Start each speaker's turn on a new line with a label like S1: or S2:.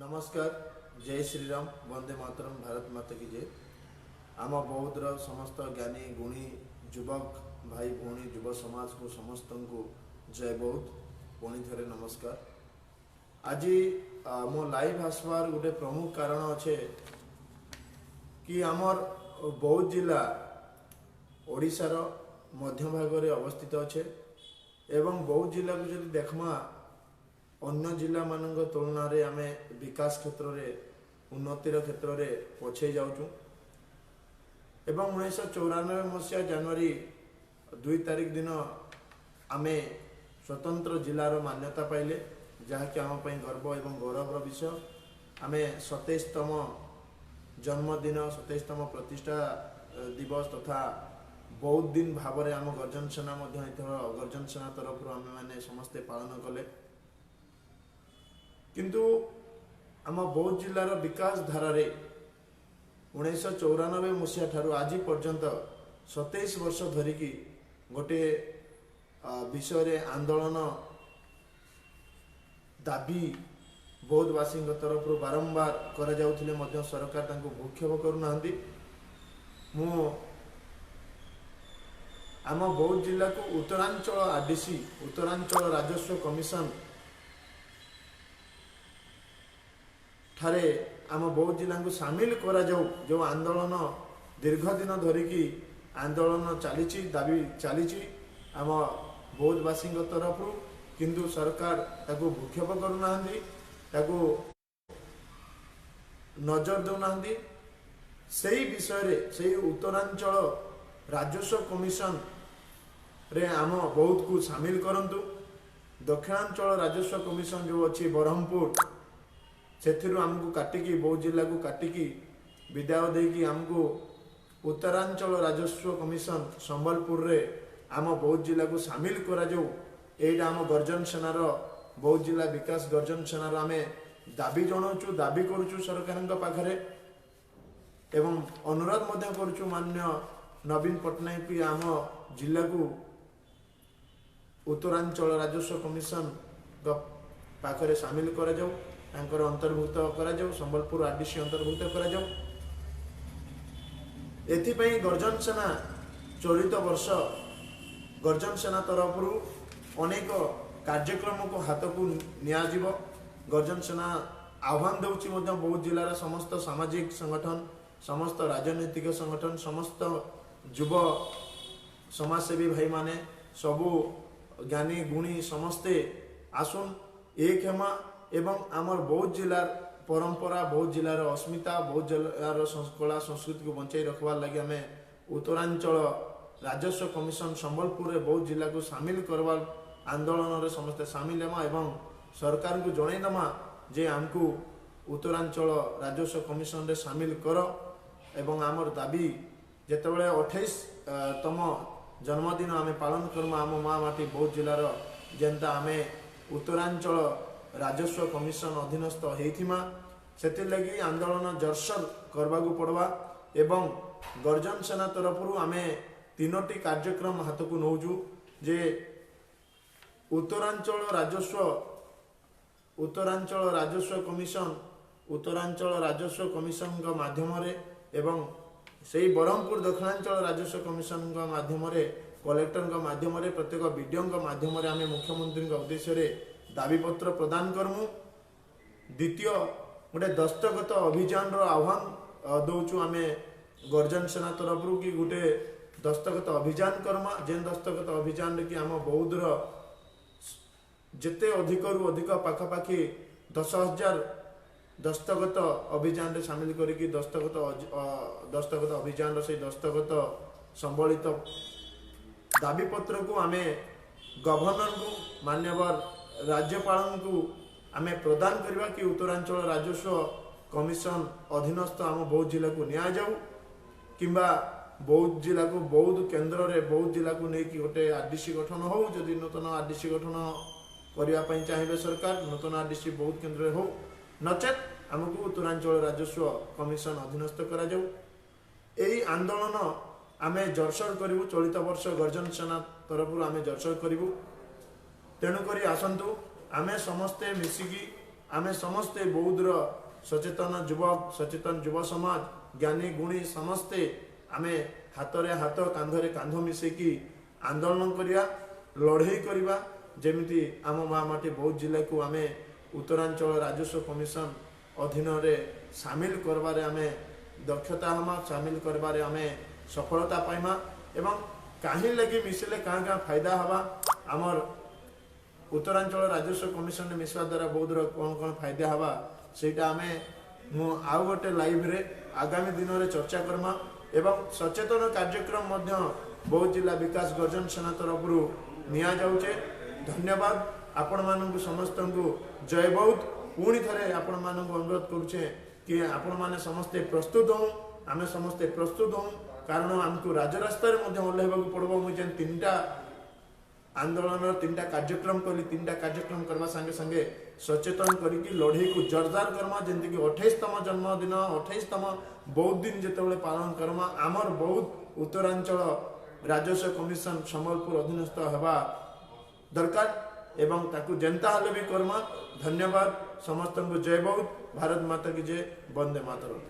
S1: नमस्कार। जय श्री राम। वंदे मातरम। भारत माता की जय। आम बौद्धर समस्त ज्ञानी गुणी युवक भाई भौणी युव समाज को समस्त को जय बौद्ध। पुणी थे नमस्कार। आज मो लाइव आसबार गोटे प्रमुख कारण अच्छे कि आमर बौद्ध जिला ओडिशार मध्य भाग में अवस्थित अच्छे एवं बौद्ध जिला को जब देखमा अन्य जिला मान तुलन में आम विकास क्षेत्र में उन्नतिर क्षेत्र में पछे जाऊँ। 1994 मसीहा जनवरी 2 तारिख दिन आम स्वतंत्र जिलार मान्यता पाइले, जहाँकि आम गर्व एवं गौरवर विषय। आम 27तम जन्मदिन 27तम प्रतिष्ठा दिवस तथा बहुत दिन भाव में आम गर्जन सेना गर्जन सेना तरफ आम मैंने समस्ते पालन कले। किंतु आम बौद्ध जिलार विकास धारा 1994 मसीहा ठारू आज पर्यंत 27 वर्ष धरिकी गोटे विषय आंदोलन दाबी बौद्धवासी तरफ बारंबार करा जाउथिले मध्य सरकार तांको भूक्षेप करूना। मु आम बौद्ध जिला को उत्तरांचल आरडीसी उत्तरांचल राजस्व कमिशन ठारे आम बौद्ध जिला को सामिल करा जाऊ। जो आंदोलन दीर्घ दिन धरिकी आंदोलन चली दाबी चली आम बौद्धवासी तरफ, किंतु सरकार ताको भूक्षेप करूना, ताको नजर देना। सही विषय रे सही उत्तरांचल राजस्व कमिशन रे आम बौद्ध को सामिल करंतु। दक्षिणांचल राजस्व कमिशन जो अच्छी ब्रह्मपुर से आमको काटिकी बौद्ध जिला को काटिकी विदाय देकी आमको उत्तरांचल राजस्व कमिशन संबलपुर रे आम बौद्ध जिला को सामिल करा जाऊ। एटा आम गर्जन सेनार बौद्ध जिला विकास गर्जन सेनार आम दाबी जनाऊँ, दाबी करुचु सरकार पाखरे एवं अनुरोध मध्य करुचु माननीय नवीन पट्टनायक की आम जिला को उत्तरांचल राजस्व कमिशन पाखरे सामिल करा जाऊ, तांकर अंतर्भुक्त करा जाऊ, संबलपुर आरडीसी अंतर्भुक्त करा जाऊ। एथिपाई गर्जन सेना चलित वर्ष गर्जन सेना तरफ अनेक कार्यक्रम को हाथ को नियाजिब। गर्जन सेना आह्वान देउछि मध्य बौद्ध जिलार समस्त सामाजिक संगठन, समस्त राजनैतिक संगठन, समस्त युव समाजसेवी भाई माने सबू ज्ञानी गुणी समस्ते आसुन एक हेमा एवं आमर बौद्ध जिलार परंपरा, बौद्ध जिलार अस्मिता, बौद्ध जिलार कला संस्कृति को बचाई रखबार लगे आम उत्तरांचल राजस्व कमिशन संबलपुर रे बौद्ध जिला को सामिल करवार आंदोलन रे समस्ते सामिल हेमा एवं सरकार को जनईदमा जे आमको उत्तरांचल राजस्व कमिशन रे सामिल कर एवं आमर दाबी जेतेबेले 28तम जन्मदिन आम पालन करमा आम माँ माटी बौद्ध जिलार जेनता आम उत्तरांचल राजस्व कमिशन अधीनस्थ होइथिमा सेतिर लगी आंदोलन जरसर करबा को पड़वा एवं गर्जन सेना तरफ आम 3टी कार्यक्रम हाथ को नौजु जे उत्तरांचल राजस्व कमिशन माध्यम रे एवं से ब्रह्मपुर दक्षिणांचल राजस्व कमिशन माध्यम रे कलेक्टर माध्यम रे प्रत्येक बीडीओ माध्यम रे आम मुख्यमंत्री उद्देश्य रे दाबीपत्र प्रदान करमु। द्वितीय गोटे दस्तखत अभियान रो आह्वान दौचु आम गर्जन सेना तरफ कि गोटे दस्तखत अभियान करमा, जेन दस्तखत अभियान कि आम बौद्धर जेते अधिक रु अधिक पाखापाखि 10,000 दस्तखत अभियान रे सामिल करिकी दस्तखत अभियान से दस्तखत संबलित दाबीपत्र को आम गवर्नर को मान्यवर राज्यपाल को आम प्रदान करवा कि उत्तरांचल राजस्व कमिशन अधीनस्थ आम बौद्ध जिला को निया जाऊ, किंबा बौद्ध जिला को बौद्ध केन्द्र रे बौद्ध जिला को लेकिन गोटे आरडीसी गठन हो, जदि नूतन आरडीसी गठन करने चाहिए सरकार नूतन आरडीसी बौद्ध केन्द्र हो, नचेत आमको उत्तरांचल राजस्व कमिशन अधीनस्थ करा जाऊ। एई आंदोलन आम जरसर करूँ। चलित वर्ष गर्जन सेना तरफ आम जरसर करूँ। तेणुक आसतु आमे समस्ते मिसिकी आमे समस्ते बौद्धर सचेतन युवक सचेतन युव समाज ज्ञानी गुणी समस्ते आमे हाथरे हाथ कांधरे कांध मिसेकी आंदोलन करिया लड़ई करिबा जेमिति आम महामाटी बौद्ध जिला को आमे उत्तरांचल राजस्व कमिशन अधीन रे सामिल करबारे आमे दक्षता हमा सामिल करबारे आमे सफलता पाइमा एवं कहीं लगी मिसले कहाँ कहाँ फायदा हवा आमर उत्तरांचल राजस्व कमिशन मिसवा द्वारा बौद्धर कौन कौन फायदा हवा सेटा आमे आउ गोटे लाइव रे आगामी दिन में चर्चा करमा एवं सचेतन कार्यक्रम मध्य बौद्ध जिला विकास गर्जन सेना तरफ निया जाउचे। धन्यवाद आपण मानू समस्त को जय बौद्ध। पुणी थे आपण मानू अनुरोध करुचे कि आपण माने समस्ते प्रस्तुत हूँ आमे समस्ते प्रस्तुत हूँ कारण आमको राजरास्त ओह्लैवा पड़ो मुझे तीनटा आंदोलन तीनटा कार्यक्रम कली तीनटा कार्यक्रम करवा संगे संगे सचेतन करके लड़ई को जोरदार करमा जमीक 28तम जन्मदिन 28तम बौद्ध दिन जिते पालन करमा आमर बौद्ध उत्तरांचल राजस्व कमिशन संबलपुर अधीनस्थ हवा दरकार एवं ताकू जनता हले भी करमा। धन्यवाद समस्त को जय बौद्ध। भारत माता की जय। वंदे मातरम।